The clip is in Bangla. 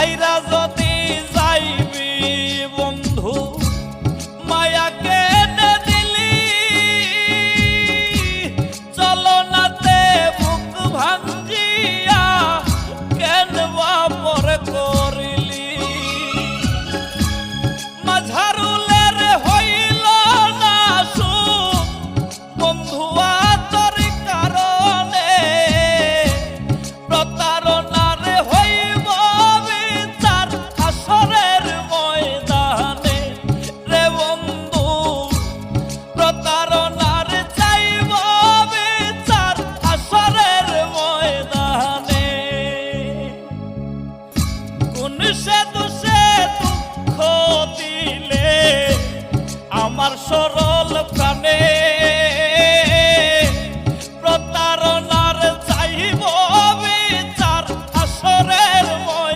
ছাইরা যদি যাইবি বন্ধু মায়াকে দিলি চলো নাতে বুক ভাঙ্গিয়া কেন বাপর করিলি মাঝারুলের হইল না সুখ বন্ধুয়া তোর কারণে প্রতারণার হইব বিচার আসরের ময়দানে রে বন্ধু প্রতারণার চাইব বিচার আসরের ময়দানে কোন সে দোষে দুঃখ দিলে আমার সরল প্রাণে